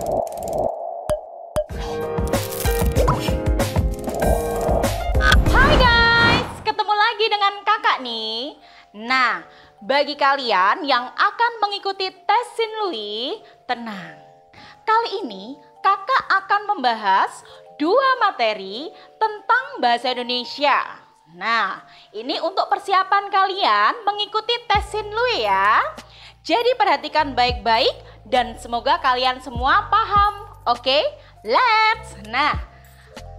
Hai guys, ketemu lagi dengan kakak nih. Nah, bagi kalian yang akan mengikuti tes Xinlui, tenang. Kali ini kakak akan membahas 2 materi tentang bahasa Indonesia. Nah, ini untuk persiapan kalian mengikuti tes Xinlui ya. Jadi perhatikan baik-baik dan semoga kalian semua paham. Oke, let's. Nah,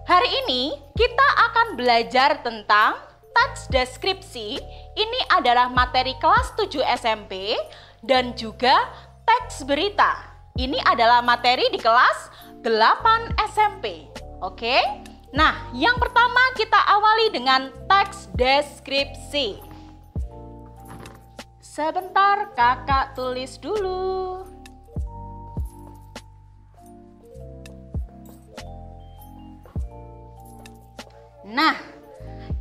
hari ini kita akan belajar tentang teks deskripsi. Ini adalah materi kelas 7 SMP dan juga teks berita. Ini adalah materi di kelas 8 SMP. Oke? Nah, yang pertama kita awali dengan teks deskripsi. Sebentar, kakak tulis dulu. Nah,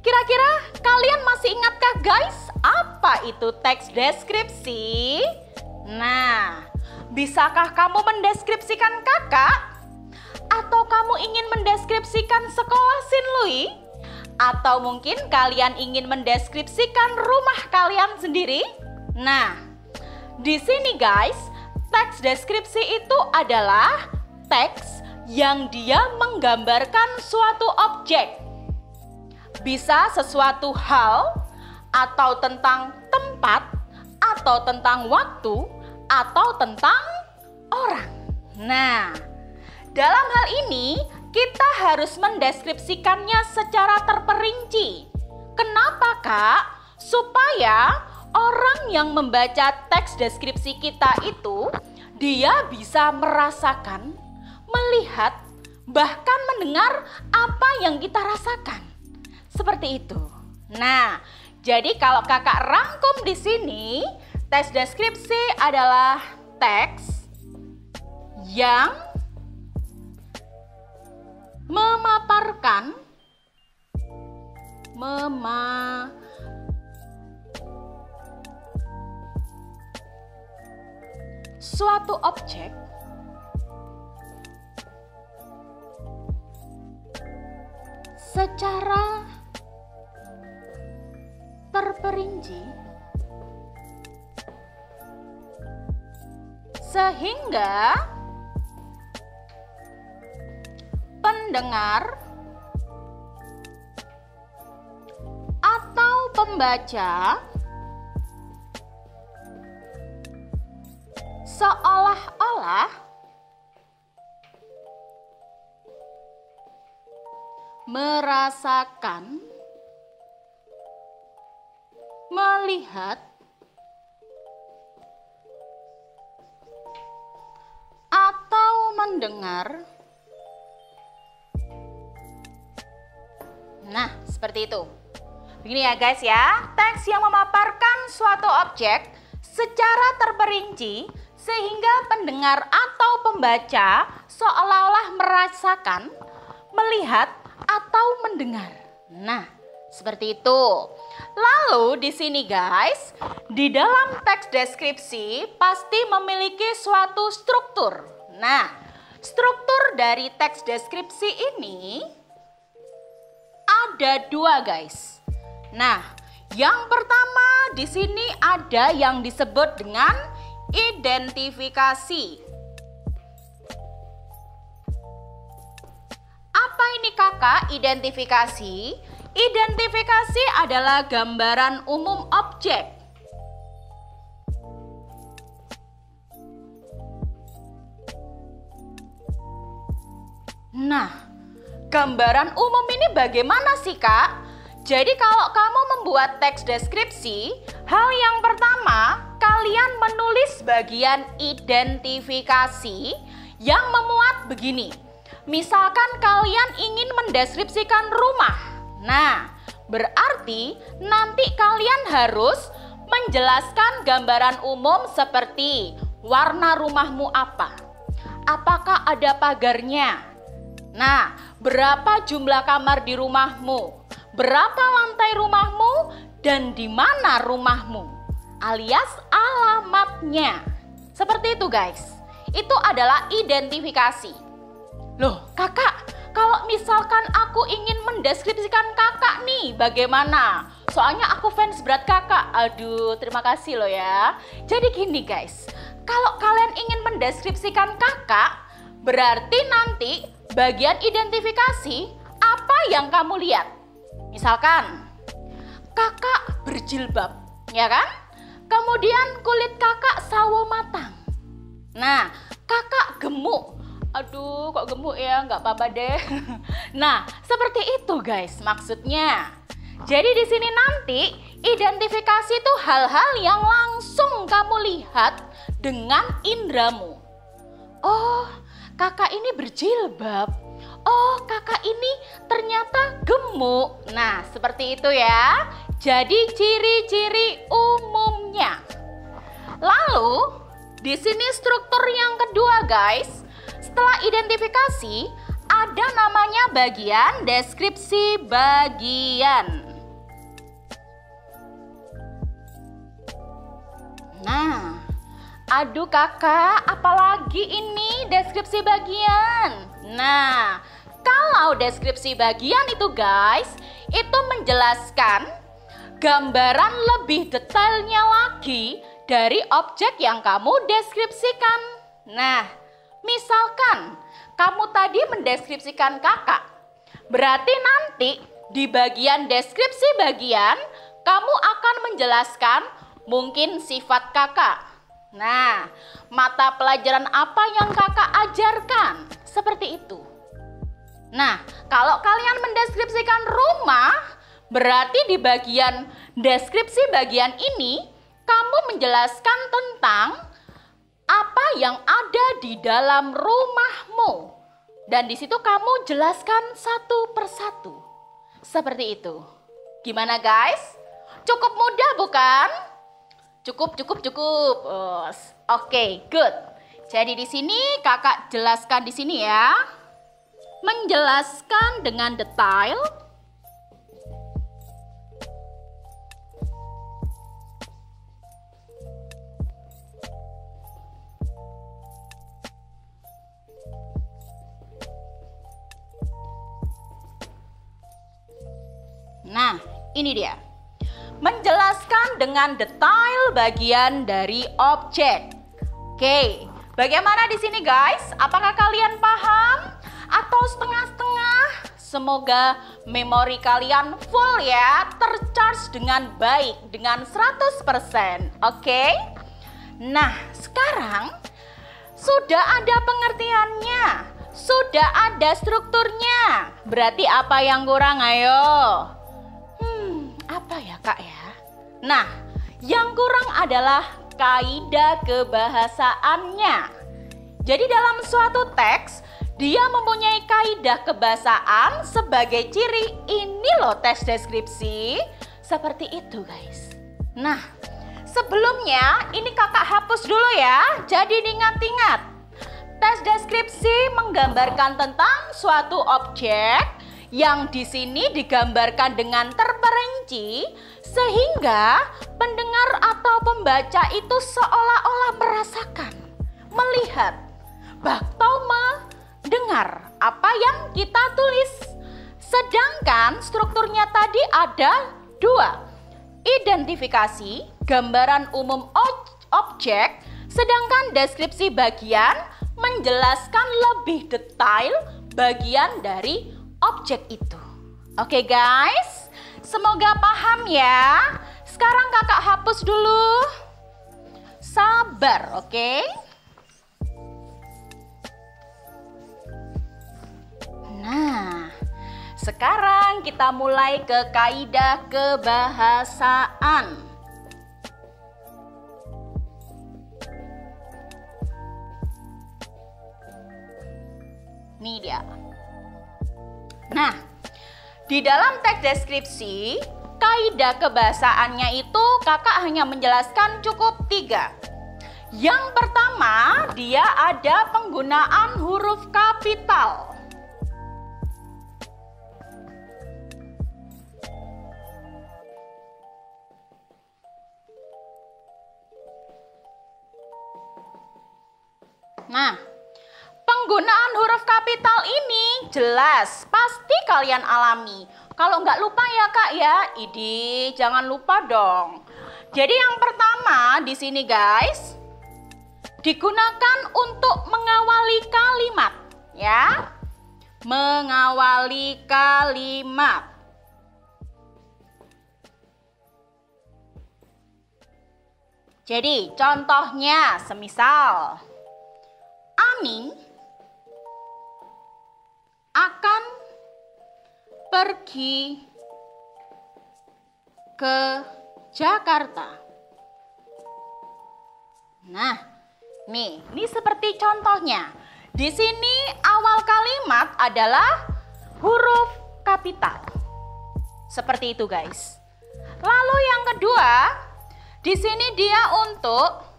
kira-kira kalian masih ingatkah guys apa itu teks deskripsi? Nah, bisakah kamu mendeskripsikan kakak? Atau kamu ingin mendeskripsikan sekolah Xinlui? Atau mungkin kalian ingin mendeskripsikan rumah kalian sendiri? Nah, di sini guys, teks deskripsi itu adalah teks yang dia menggambarkan suatu objek. Bisa sesuatu hal, atau tentang tempat, atau tentang waktu, atau tentang orang. Nah, dalam hal ini kita harus mendeskripsikannya secara terperinci. Kenapa kak? Supaya orang yang membaca teks deskripsi kita itu, dia bisa merasakan, melihat, bahkan mendengar apa yang kita rasakan. Seperti itu. Nah, jadi kalau kakak rangkum di sini, teks deskripsi adalah teks yang memaparkan suatu objek secara terperinci sehingga pendengar atau pembaca seolah-olah merasakan, melihat, atau mendengar. Nah, seperti itu. Begini ya guys ya, teks yang memaparkan suatu objek secara terperinci sehingga pendengar atau pembaca seolah-olah merasakan, melihat, atau mendengar. Nah, seperti itu. Lalu di sini guys, di dalam teks deskripsi pasti memiliki suatu struktur. Nah, struktur dari teks deskripsi ini ada 2 guys. Nah, yang pertama di sini ada yang disebut dengan identifikasi. Apa ini kakak identifikasi? Identifikasi adalah gambaran umum objek. Nah, gambaran umum ini bagaimana sih kak? Jadi kalau kamu membuat teks deskripsi, hal yang pertama kalian menulis bagian identifikasi yang memuat begini. Misalkan kalian ingin mendeskripsikan rumah. Nah, berarti nanti kalian harus menjelaskan gambaran umum seperti warna rumahmu apa? Apakah ada pagarnya? Nah, berapa jumlah kamar di rumahmu? Berapa lantai rumahmu? Dan di mana rumahmu? Alias alamatnya. Seperti itu guys. itu adalah identifikasi. Loh kakak, kalau misalkan aku ingin mendeskripsikan kakak nih, bagaimana? Soalnya aku fans berat kakak. Aduh, terima kasih loh ya. Jadi gini guys, kalau kalian ingin mendeskripsikan kakak, berarti nanti bagian identifikasi apa yang kamu lihat. Misalkan, kakak berjilbab, ya kan? Kemudian kulit kakak sawo matang. Nah, kakak gemuk. Aduh, kok gemuk ya? Nggak apa-apa deh. Nah, seperti itu guys maksudnya. Jadi di sini nanti identifikasi itu hal-hal yang langsung kamu lihat dengan indramu. Oh, kakak ini berjilbab. Oh, kakak ini ternyata gemuk. Nah, seperti itu ya. Jadi ciri-ciri umumnya. Lalu, di sini struktur yang kedua guys. Setelah identifikasi, ada namanya bagian deskripsi bagian. Nah, aduh kakak, apalagi ini deskripsi bagian? Nah, kalau deskripsi bagian itu guys, itu menjelaskan gambaran lebih detailnya lagi dari objek yang kamu deskripsikan. Nah, misalkan kamu tadi mendeskripsikan kakak, berarti nanti di bagian deskripsi bagian, kamu akan menjelaskan mungkin sifat kakak. Nah, mata pelajaran apa yang kakak ajarkan? Seperti itu. Nah, kalau kalian mendeskripsikan rumah, berarti di bagian deskripsi bagian ini, kamu menjelaskan tentang apa yang ada di dalam rumahmu. Dan di situ kamu jelaskan satu persatu. Seperti itu. Gimana guys? Cukup mudah bukan? Cukup. Oke, good. Jadi di sini kakak jelaskan di sini ya. Menjelaskan dengan detail. Nah, ini dia. Menjelaskan dengan detail bagian dari objek. Oke, bagaimana di sini guys? Apakah kalian paham atau setengah-setengah? Semoga memori kalian full ya, tercharge dengan baik, dengan 100%. Oke? Nah, sekarang sudah ada pengertiannya, sudah ada strukturnya. Berarti apa yang kurang? Ayo. Apa ya kak ya? Nah, yang kurang adalah kaidah kebahasaannya. Jadi dalam suatu teks, dia mempunyai kaidah kebahasaan sebagai ciri. Ini loh teks deskripsi. Seperti itu guys. Nah, sebelumnya ini kakak hapus dulu ya. Jadi diingat-ingat. Teks deskripsi menggambarkan tentang suatu objek yang di sini digambarkan dengan terperinci sehingga pendengar atau pembaca itu seolah-olah merasakan, melihat, atau mendengar apa yang kita tulis. Sedangkan strukturnya tadi ada dua. Identifikasi, gambaran umum objek, sedangkan deskripsi bagian menjelaskan lebih detail bagian dari objek itu. Oke guys, semoga paham ya. Sekarang kakak hapus dulu. Sabar, oke? Nah, sekarang kita mulai ke kaidah kebahasaan. Ini dia. Nah, di dalam teks deskripsi, kaidah kebahasaannya itu kakak hanya menjelaskan cukup 3. Yang pertama, dia ada penggunaan huruf kapital. Nah, penggunaan huruf kapital ini jelas pasti kalian alami. Kalau nggak lupa ya Kak ya, jangan lupa dong. Jadi yang pertama di sini guys, digunakan untuk mengawali kalimat ya. Mengawali kalimat. Jadi contohnya semisal Ani akan pergi ke Jakarta. Nah, ini seperti contohnya. Di sini awal kalimat adalah huruf kapital. Seperti itu, guys. Lalu yang kedua, di sini dia untuk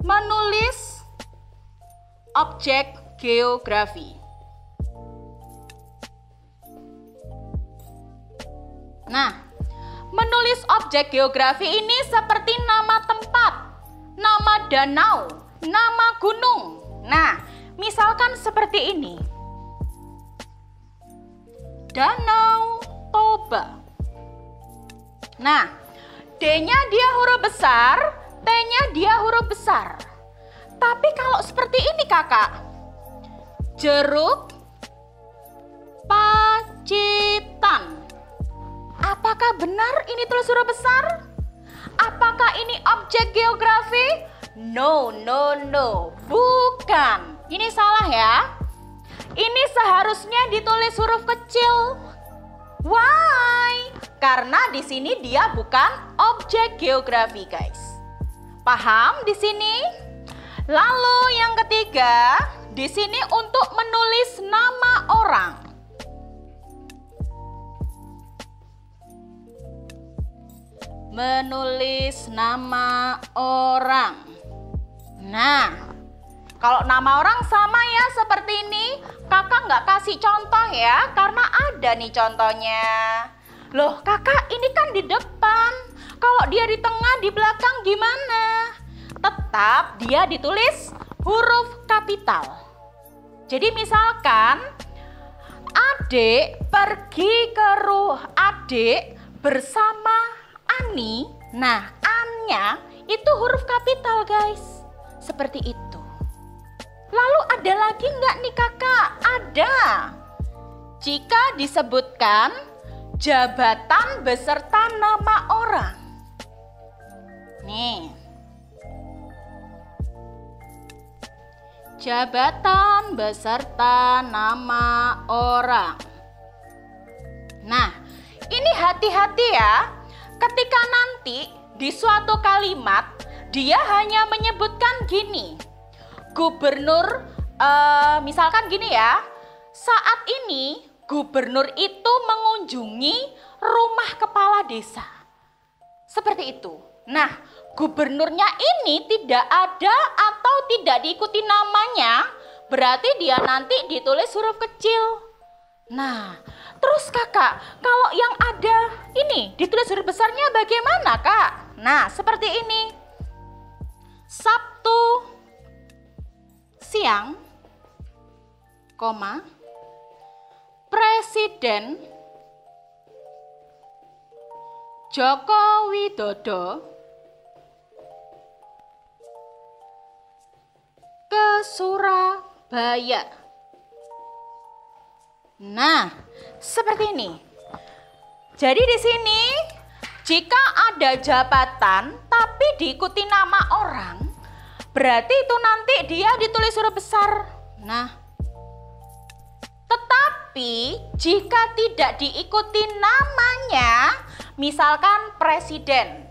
menulis objek geografi. Nah, menulis objek geografi ini seperti nama tempat, nama danau, nama gunung. Nah, misalkan seperti ini. Danau Toba. Nah, D-nya dia huruf besar, T-nya dia huruf besar. Tapi kalau seperti ini kakak, Jeruk Pacitan. Apakah benar ini tulis huruf besar? Apakah ini objek geografi? No, bukan. Ini salah ya. Ini seharusnya ditulis huruf kecil. Why? Karena di sini dia bukan objek geografi, guys. Paham di sini? Lalu yang ketiga, di sini untuk menulis nama orang. Menulis nama orang. Nah, kalau nama orang sama ya seperti ini. Kakak nggak kasih contoh ya, karena ada nih contohnya. Loh kakak, ini kan di depan. Kalau dia di tengah, di belakang gimana? Tetap dia ditulis huruf kapital. Jadi misalkan adik pergi ke adik bersama Ani. Nah, An-nya itu huruf kapital guys. Seperti itu. Lalu ada lagi nggak nih kakak? Ada. Jika disebutkan jabatan beserta nama orang. Nih. Jabatan beserta nama orang. Nah, ini hati-hati ya. Ketika nanti di suatu kalimat dia hanya menyebutkan gini. Gubernur, misalkan gini ya, saat ini gubernur itu mengunjungi rumah kepala desa. Seperti itu. Nah, gubernurnya ini tidak ada atau tidak diikuti namanya, berarti dia nanti ditulis huruf kecil. Nah, terus kakak, kalau yang ada ini ditulis huruf besarnya bagaimana kak? Nah, seperti ini. Sabtu siang, koma, Presiden Joko Widodo ke Surabaya. Nah, seperti ini. Jadi di sini jika ada jabatan tapi diikuti nama orang, berarti itu nanti dia ditulis huruf besar. Nah, tetapi jika tidak diikuti namanya, misalkan presiden,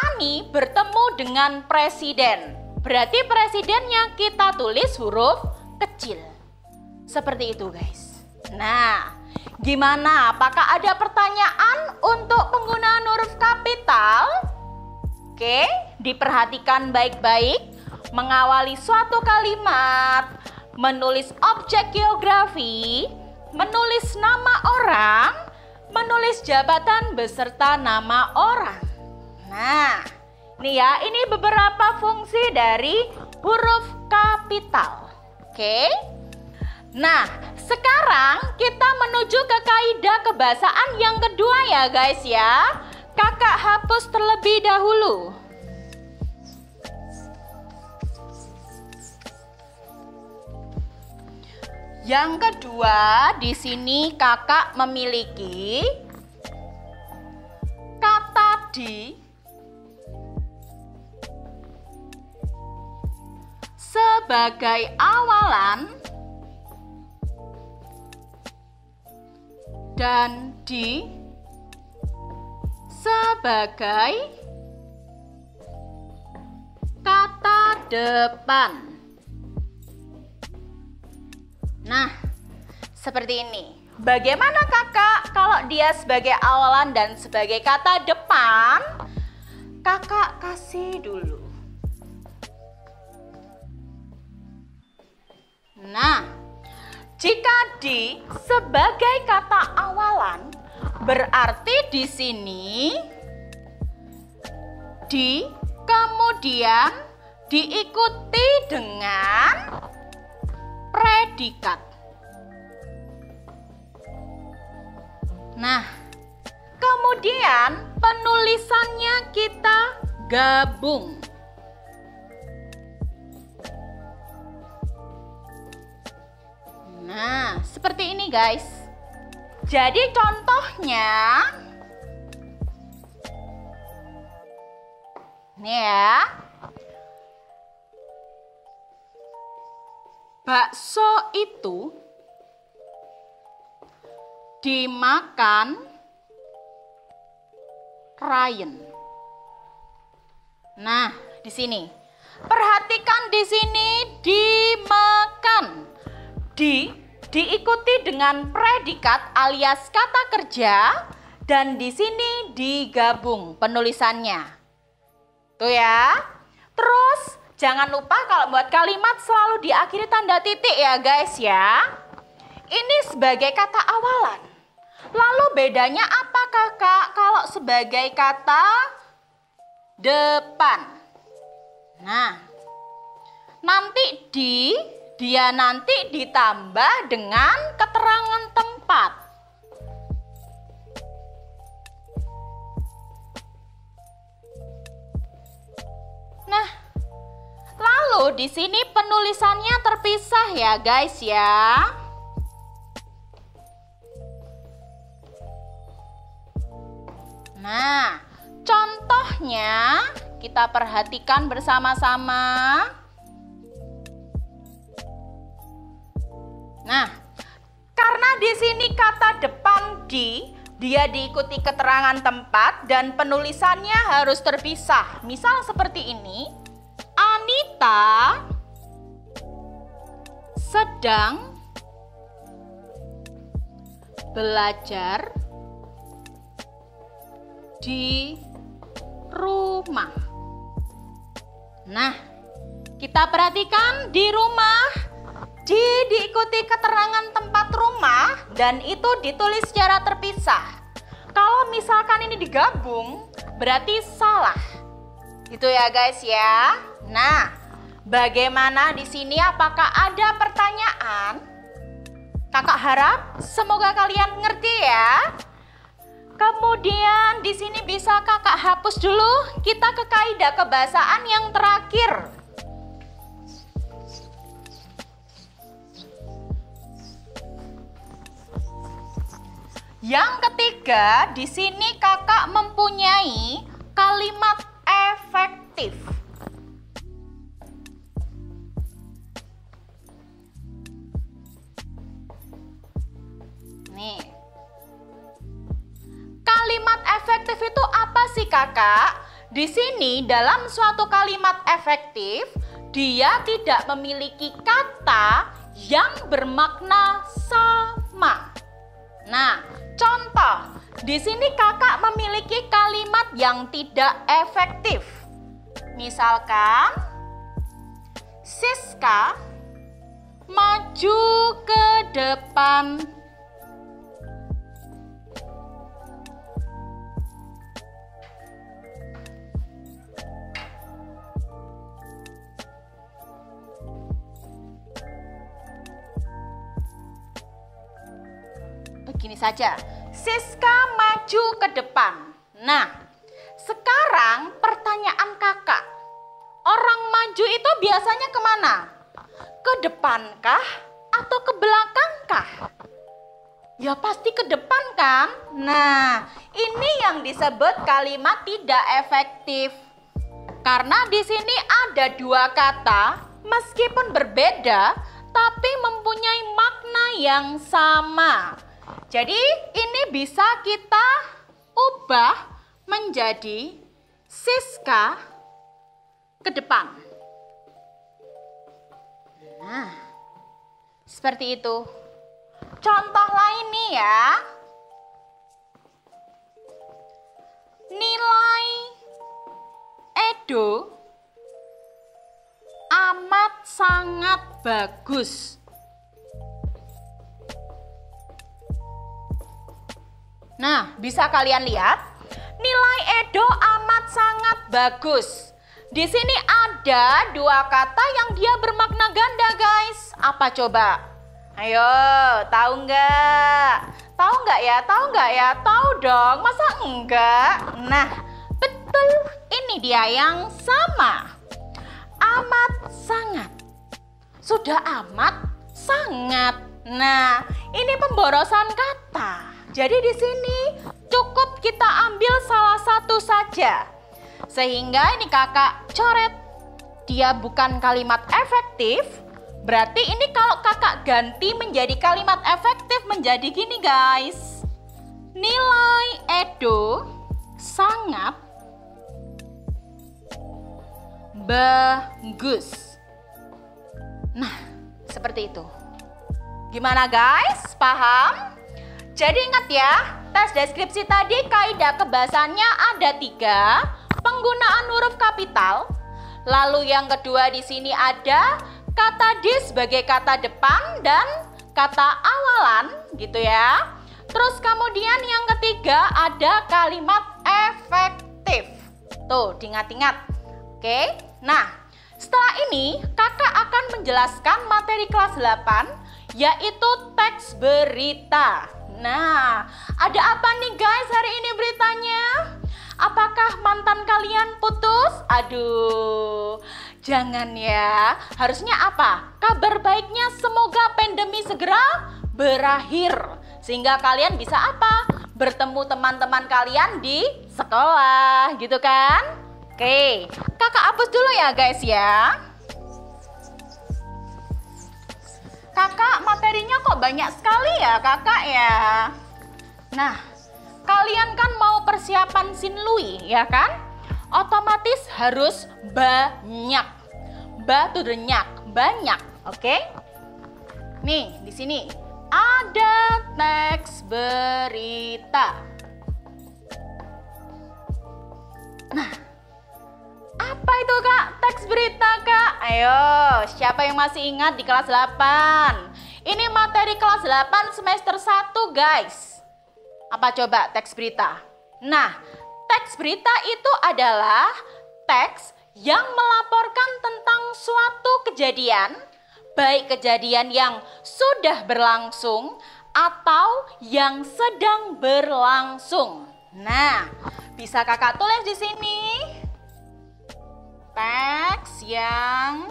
Ani bertemu dengan presiden, berarti presidennya kita tulis huruf kecil. Seperti itu guys. Nah, gimana? Apakah ada pertanyaan untuk penggunaan huruf kapital? Oke, diperhatikan baik-baik. Mengawali suatu kalimat, menulis objek geografi, menulis nama orang, menulis jabatan beserta nama orang. Nah, Nih ya, ini beberapa fungsi dari huruf kapital. Oke. Nah, sekarang kita menuju ke kaidah kebahasaan yang kedua ya guys ya. Kakak hapus terlebih dahulu. Yang kedua, di sini kakak memiliki kata di sebagai awalan dan di sebagai kata depan. Nah, seperti ini. Bagaimana kakak kalau dia sebagai awalan dan sebagai kata depan? Kakak kasih dulu. Nah, jika di sebagai kata awalan, berarti di sini di kemudian diikuti dengan predikat. Nah, kemudian penulisannya kita gabung. Nah, seperti ini guys. Jadi contohnya nih ya. Bakso itu dimakan Ryan. Nah, di sini. Perhatikan di sini dimakan. Diikuti dengan predikat alias kata kerja dan di sini digabung penulisannya. Tuh ya. Terus jangan lupa kalau buat kalimat selalu diakhiri tanda titik ya guys ya. Ini sebagai kata awalan. Lalu bedanya apa kakak kalau sebagai kata depan? Nah, nanti dia nanti ditambah dengan keterangan tempat. Nah, lalu di sini penulisannya terpisah ya guys ya. Nah, contohnya kita perhatikan bersama-sama. Nah, karena di sini kata depan dia diikuti keterangan tempat dan penulisannya harus terpisah. Misal seperti ini, Anita sedang belajar di rumah. Nah, kita perhatikan di rumah diikuti keterangan tempat rumah dan itu ditulis secara terpisah. Kalau misalkan ini digabung, berarti salah. Itu ya guys ya. Nah, bagaimana di sini? Apakah ada pertanyaan? Kakak harap semoga kalian ngerti ya. Kemudian di sini bisa kakak hapus dulu. Kita ke kaidah kebahasaan yang terakhir. Yang ketiga, di sini kakak mempunyai kalimat efektif. Nih. Kalimat efektif itu apa sih kakak? Di sini dalam suatu kalimat efektif, dia tidak memiliki kata yang bermakna sama. Nah, contoh, di sini kakak memiliki kalimat yang tidak efektif. Misalkan, Siska maju ke depan. Gini saja, Siska maju ke depan. Nah, sekarang pertanyaan kakak. Orang maju itu biasanya kemana? Ke depankah atau ke belakangkah? Ya pasti ke depan kan? Nah, ini yang disebut kalimat tidak efektif. Karena di sini ada dua kata, meskipun berbeda, tapi mempunyai makna yang sama. Jadi ini bisa kita ubah menjadi Siska ke depan. Nah, seperti itu. Contoh lain nih ya. Nilai Edo amat sangat bagus. Nah, bisa kalian lihat, nilai Edo amat sangat bagus. Di sini ada dua kata yang dia bermakna ganda, guys. Apa coba? Ayo, tahu nggak? Tahu nggak ya? Tahu nggak ya? Tahu dong, masa enggak? Nah, betul, ini dia yang sama. Amat sangat. Sudah amat sangat. Nah, ini pemborosan kata. Jadi di sini cukup kita ambil salah satu saja. Sehingga ini kakak coret. Dia bukan kalimat efektif. Berarti ini kalau kakak ganti menjadi kalimat efektif menjadi gini guys. Nilai Edo sangat bagus. Nah, seperti itu. Gimana guys? Paham? Jadi ingat ya, tes deskripsi tadi kaidah kebahasannya ada 3. Penggunaan huruf kapital. Lalu yang kedua di sini ada kata di sebagai kata depan dan kata awalan gitu ya. Terus kemudian yang ketiga ada kalimat efektif. Tuh, diingat-ingat. Oke. Nah, setelah ini kakak akan menjelaskan materi kelas 8 yaitu teks berita. Nah, ada apa nih guys hari ini beritanya? Apakah mantan kalian putus? Aduh, jangan ya. Harusnya apa? Kabar baiknya semoga pandemi segera berakhir. Sehingga kalian bisa apa? Bertemu teman-teman kalian di sekolah, gitu kan? Oke, kakak hapus dulu ya guys ya. Kakak materinya kok banyak sekali ya kakak ya. Nah, kalian kan mau persiapan Sinlui ya kan? Otomatis harus banyak. Batu denyak, banyak, oke? Nih, di sini ada teks berita. Nah, apa itu kak? Teks berita kak? Ayo, siapa yang masih ingat di kelas 8? Ini materi kelas 8 semester 1 guys. Apa coba teks berita? Nah, teks berita itu adalah teks yang melaporkan tentang suatu kejadian, baik kejadian yang sudah berlangsung atau yang sedang berlangsung. Nah, bisa kakak tulis di sini. Teks yang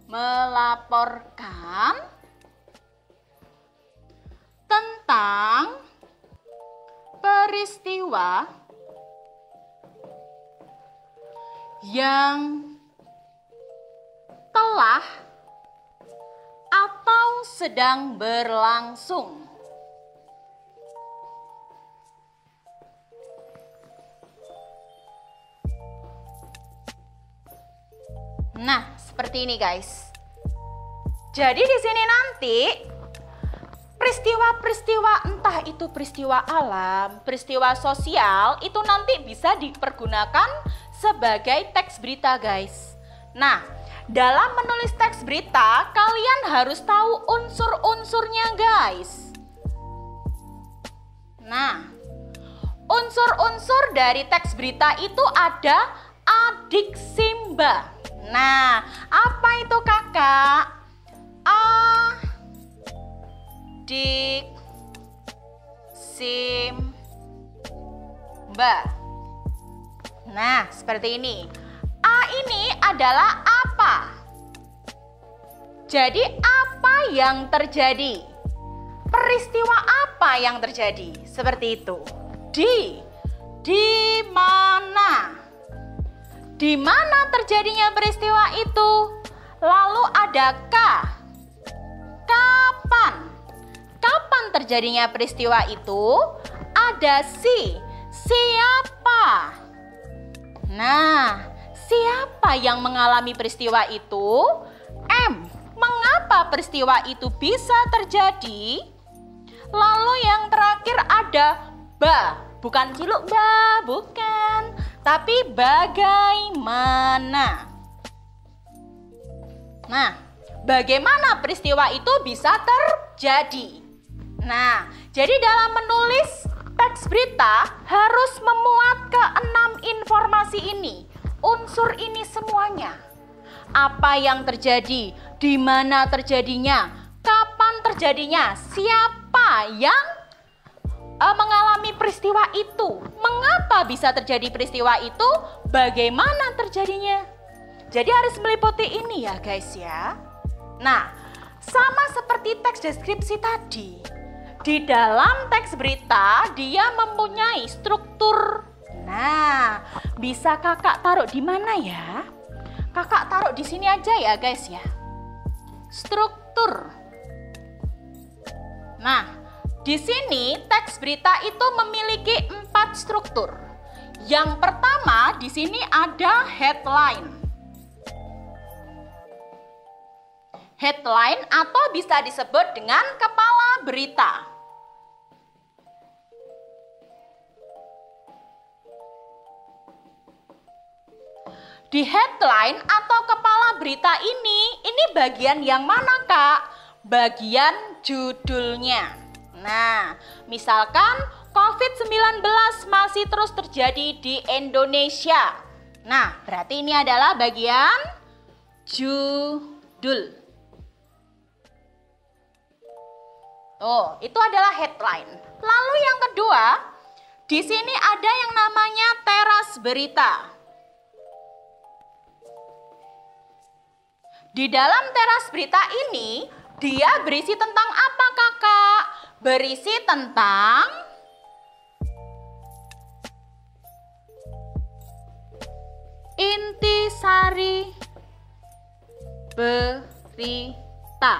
melaporkan tentang peristiwa yang telah atau sedang berlangsung. Nah, seperti ini guys. Jadi di sini nanti peristiwa-peristiwa entah itu peristiwa alam, peristiwa sosial itu nanti bisa dipergunakan sebagai teks berita guys. Nah, dalam menulis teks berita kalian harus tahu unsur-unsurnya guys. Nah, unsur-unsur dari teks berita itu ada adiksimba. Nah, apa itu kakak? dik, simba. Nah, seperti ini. A ini adalah apa? Jadi apa yang terjadi? Peristiwa apa yang terjadi? Seperti itu. Di mana? Di mana terjadinya peristiwa itu? Lalu ada K. Kapan? Kapan terjadinya peristiwa itu? Ada si. Siapa? Nah, siapa yang mengalami peristiwa itu? M. Mengapa peristiwa itu bisa terjadi? Lalu yang terakhir ada ba. Bukan ciluk ba, bukan. Tapi bagaimana? Nah, bagaimana peristiwa itu bisa terjadi? Nah, jadi dalam menulis teks berita harus memuat ke-6 informasi ini. Unsur ini semuanya. Apa yang terjadi? Di mana terjadinya? Kapan terjadinya? Siapa yang mengalami peristiwa itu? Mengapa bisa terjadi peristiwa itu? Bagaimana terjadinya? Jadi harus meliputi ini ya guys ya. Nah, sama seperti teks deskripsi tadi. Di dalam teks berita dia mempunyai struktur. Nah, bisa kakak taruh di mana ya? Kakak taruh di sini aja ya guys ya. Struktur. Nah, di sini teks berita itu memiliki 4 struktur. Yang pertama di sini ada headline. Headline atau bisa disebut dengan kepala berita. Di headline atau kepala berita ini bagian yang mana Kak? Bagian judulnya. Nah, misalkan COVID-19 masih terus terjadi di Indonesia. Nah, berarti ini adalah bagian judul. Oh, itu adalah headline. Lalu yang kedua, di sini ada yang namanya teras berita. Di dalam teras berita ini, dia berisi tentang apa kakak? Berisi tentang intisari berita.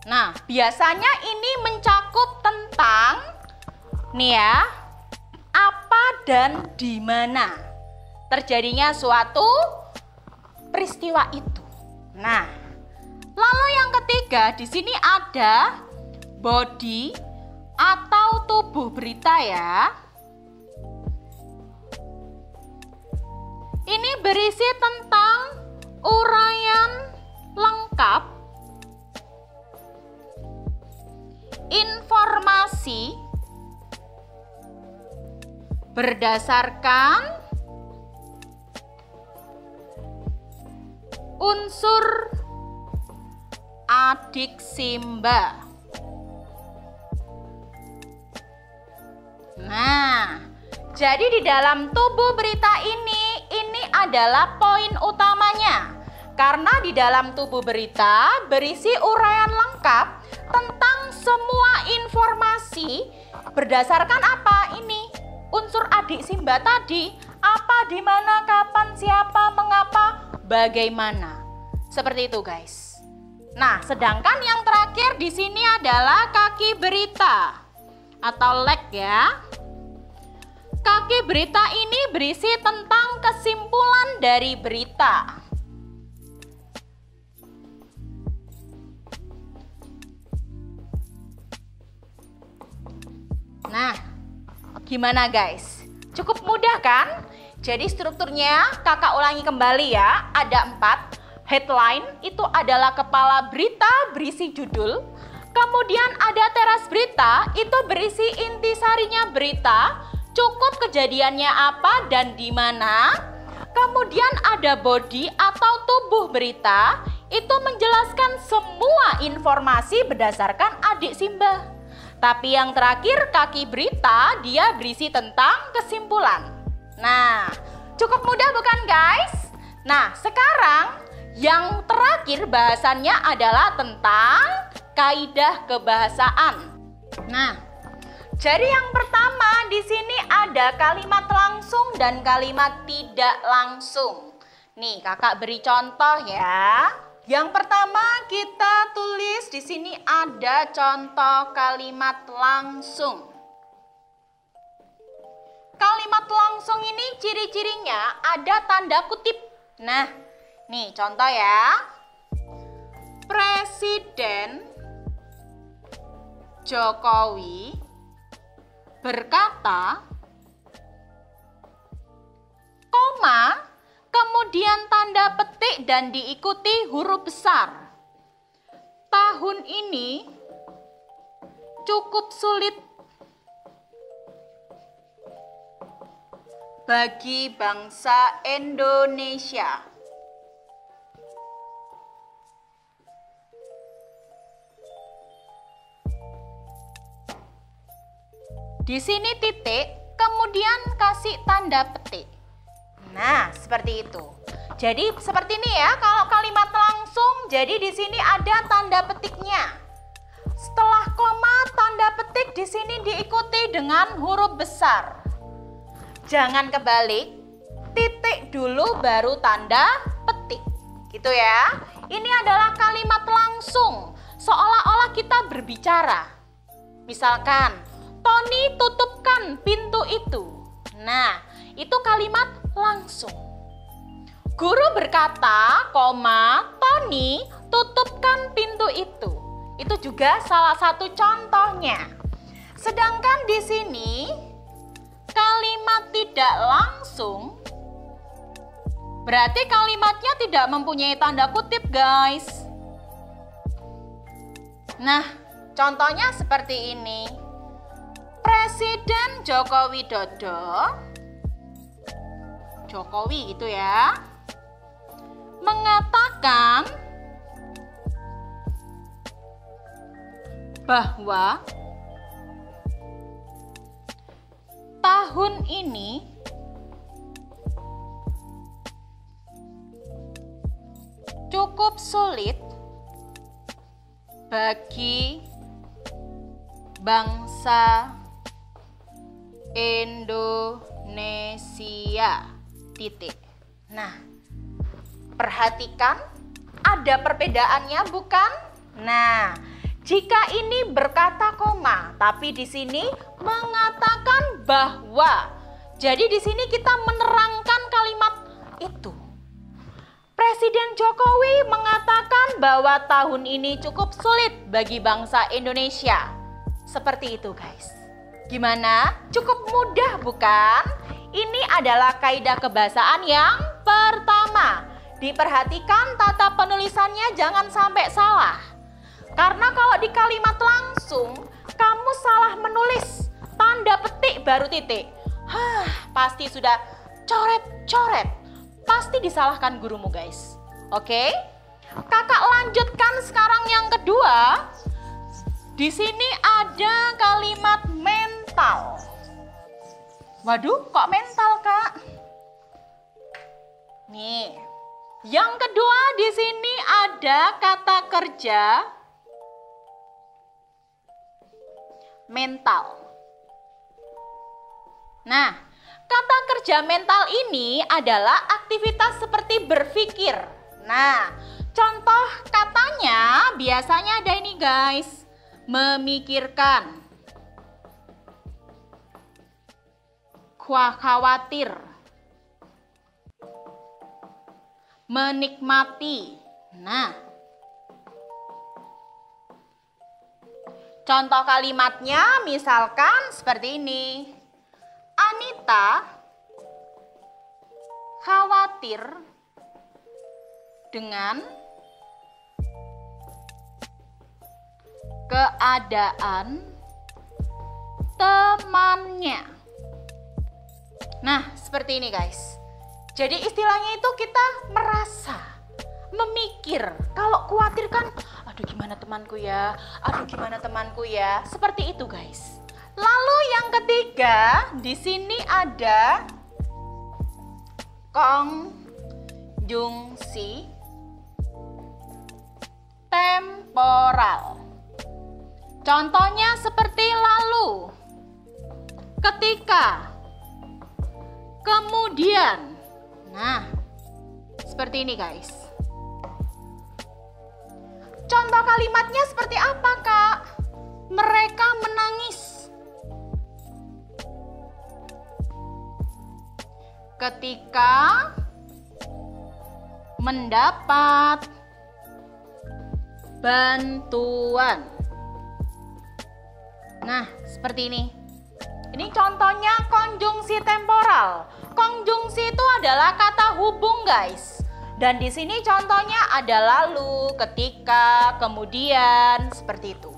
Nah, biasanya ini mencakup tentang nih ya, apa dan di mana terjadinya suatu peristiwa itu. Nah, lalu yang ketiga di sini ada body atau tubuh berita ya. Ini berisi tentang uraian lengkap, informasi berdasarkan unsur adik Simba. Nah, jadi di dalam tubuh berita ini adalah poin utamanya. Karena di dalam tubuh berita berisi uraian lengkap tentang semua informasi berdasarkan apa ini? Unsur adik Simba tadi. Apa, di mana, kapan, siapa, mengapa, bagaimana. Seperti itu guys. Nah, sedangkan yang terakhir di sini adalah kaki berita atau leg ya. Kaki berita ini berisi tentang kesimpulan dari berita. Nah, gimana guys? Cukup mudah kan? Jadi strukturnya kakak ulangi kembali ya. Ada 4. Headline itu adalah kepala berita berisi judul. Kemudian ada teras berita itu berisi intisarinya berita. Cukup kejadiannya apa dan di mana. Kemudian ada body atau tubuh berita. itu menjelaskan semua informasi berdasarkan adik Simba. Tapi yang terakhir kaki berita dia berisi tentang kesimpulan. Nah, cukup mudah bukan guys? Nah, sekarang yang terakhir bahasannya adalah tentang kaidah kebahasaan. Nah, jadi yang pertama di sini ada kalimat langsung dan kalimat tidak langsung. Nih, kakak beri contoh ya. Yang pertama kita tulis di sini ada contoh kalimat langsung. Kalimat langsung ini ciri-cirinya ada tanda kutip. Nah, nih contoh ya. Presiden Jokowi berkata, koma, kemudian tanda petik dan diikuti huruf besar. Tahun ini cukup sulit bagi bangsa Indonesia. Di sini titik, kemudian kasih tanda petik. Nah, seperti itu. Jadi seperti ini ya, kalau kalimat langsung, jadi di sini ada tanda petiknya. Setelah koma, tanda petik di sini diikuti dengan huruf besar. Jangan kebalik, titik dulu baru tanda petik. Gitu ya. Ini adalah kalimat langsung, seolah-olah kita berbicara. Misalkan, Tony tutupkan pintu itu. Nah, itu kalimat langsung. Guru berkata, koma, Tony tutupkan pintu itu. Itu juga salah satu contohnya. Sedangkan di sini kalimat tidak langsung berarti kalimatnya tidak mempunyai tanda kutip, guys. Nah, contohnya seperti ini. Presiden Joko Widodo, Jokowi gitu ya, mengatakan bahwa tahun ini cukup sulit bagi bangsa Indonesia. Titik. Nah, perhatikan ada perbedaannya bukan? Nah, jika ini berkata koma, tapi di sini mengatakan bahwa. Jadi di sini kita menerangkan kalimat itu. Presiden Jokowi mengatakan bahwa tahun ini cukup sulit bagi bangsa Indonesia. Seperti itu, guys. Gimana? Cukup mudah bukan? Ini adalah kaidah kebahasaan yang pertama. Diperhatikan tata penulisannya jangan sampai salah. Karena kalau di kalimat langsung, kamu salah menulis. Tanda petik baru titik. Pasti sudah coret-coret. Pasti disalahkan gurumu, guys. Oke? Kakak lanjutkan sekarang yang kedua. Di sini ada kalimat mental. Waduh, kok mental, Kak? Nih, yang kedua di sini ada kata kerja mental. Nah, kata kerja mental ini adalah aktivitas seperti berpikir. Nah, contoh katanya biasanya ada ini, guys. Memikirkan, khawatir, menikmati. Nah, contoh kalimatnya misalkan seperti ini. Anita khawatir dengan keadaan temannya. Nah, seperti ini, guys. Jadi istilahnya itu kita merasa, memikirkan berpikir. Kalau khawatir kan, aduh gimana temanku ya, aduh gimana temanku ya. Seperti itu guys. Lalu yang ketiga, di sini ada konjungsi temporal. Contohnya seperti lalu, ketika, kemudian. Nah, seperti ini guys. Contoh kalimatnya seperti apa, Kak? Mereka menangis ketika mendapat bantuan. Nah, seperti ini. Ini contohnya konjungsi temporal. Konjungsi itu adalah kata hubung, guys. Dan di sini contohnya ada lalu, ketika, kemudian, seperti itu.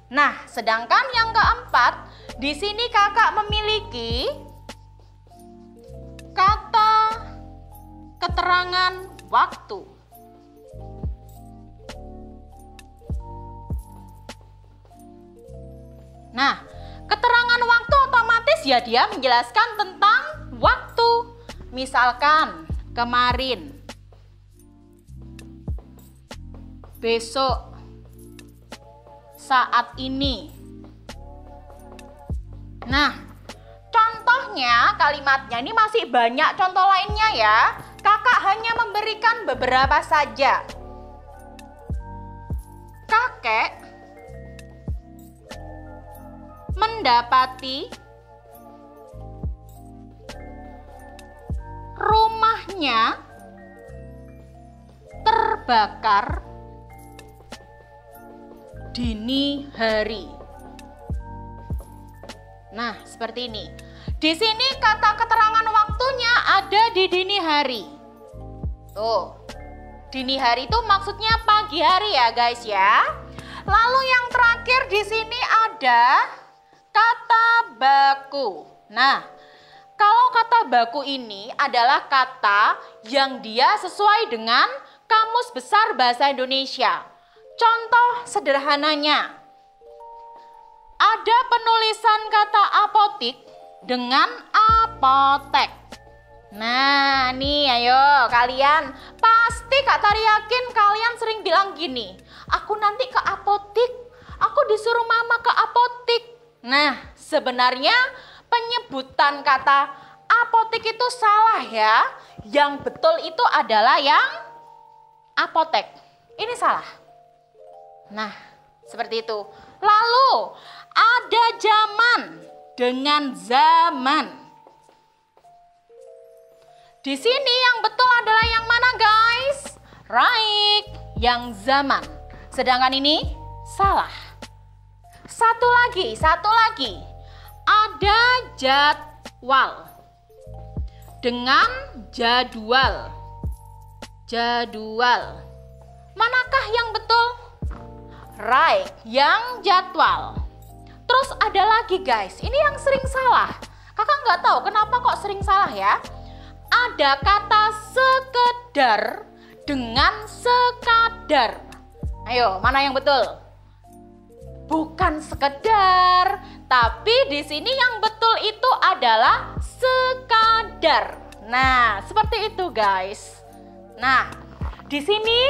Nah, sedangkan yang keempat, di sini kakak memiliki kata keterangan waktu. Nah, keterangan waktu otomatis ya dia menjelaskan tentang waktu. Misalkan kemarin, besok, saat ini. Nah, contohnya kalimatnya ini masih banyak contoh lainnya ya. Kakak hanya memberikan beberapa saja. Kakek mendapati rumahnya terbakar dini hari. Nah, seperti ini. Di sini kata keterangan waktunya ada di dini hari. Tuh, dini hari itu maksudnya pagi hari ya guys ya. Lalu yang terakhir di sini ada kata baku. Nah, kalau kata baku ini adalah kata yang dia sesuai dengan Kamus Besar Bahasa Indonesia. Contoh sederhananya, ada penulisan kata apotik dengan apotek. Nah, nih ayo kalian, pasti Kak Tari yakin kalian sering bilang gini, aku nanti ke apotik, aku disuruh mama ke apotik. Nah, sebenarnya penyebutan kata apotik itu salah ya. Yang betul itu adalah yang apotek. Ini salah. Nah, seperti itu. Lalu, ada zaman dengan zaman. Di sini yang betul adalah yang mana guys? Right, yang zaman. Sedangkan ini salah. Satu lagi. Ada jadwal dengan jadwal. Manakah yang betul? Right, yang jadwal. Terus ada lagi guys, ini yang sering salah. Kakak nggak tahu kenapa kok sering salah ya. Ada kata sekedar dengan sekadar. Ayo, mana yang betul? Bukan sekedar, tapi di sini yang betul itu adalah sekadar. Nah, seperti itu guys. Nah, di sini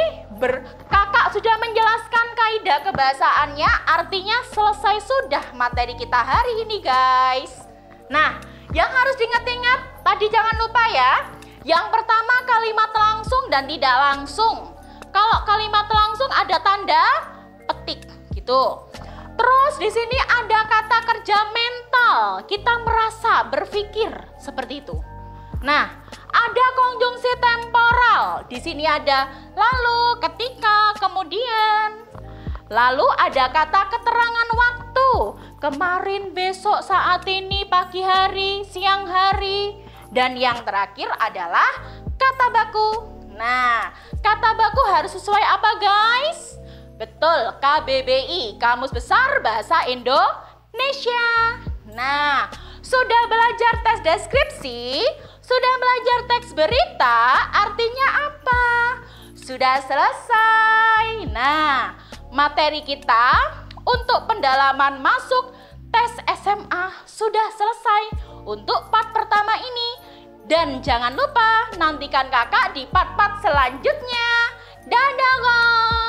kakak sudah menjelaskan kaidah kebahasaannya, artinya selesai sudah materi kita hari ini guys. Nah, yang harus diingat-ingat tadi jangan lupa ya. Yang pertama kalimat langsung dan tidak langsung. Kalau kalimat langsung ada tanda petik gitu. Terus di sini ada kata kerja mental, kita merasa, berpikir seperti itu. Nah, ada konjungsi temporal. Di sini ada lalu, ketika, kemudian. Lalu ada kata keterangan waktu. Kemarin, besok, saat ini, pagi hari, siang hari. Dan yang terakhir adalah kata baku. Nah, kata baku harus sesuai apa guys? Betul, KBBI, Kamus Besar Bahasa Indonesia. Nah, sudah belajar tes deskripsi? Sudah belajar teks berita? Artinya apa? sudah selesai. Nah, materi kita untuk pendalaman masuk tes SMA sudah selesai untuk part pertama ini. Dan jangan lupa nantikan kakak di part-part selanjutnya. Dadah guys!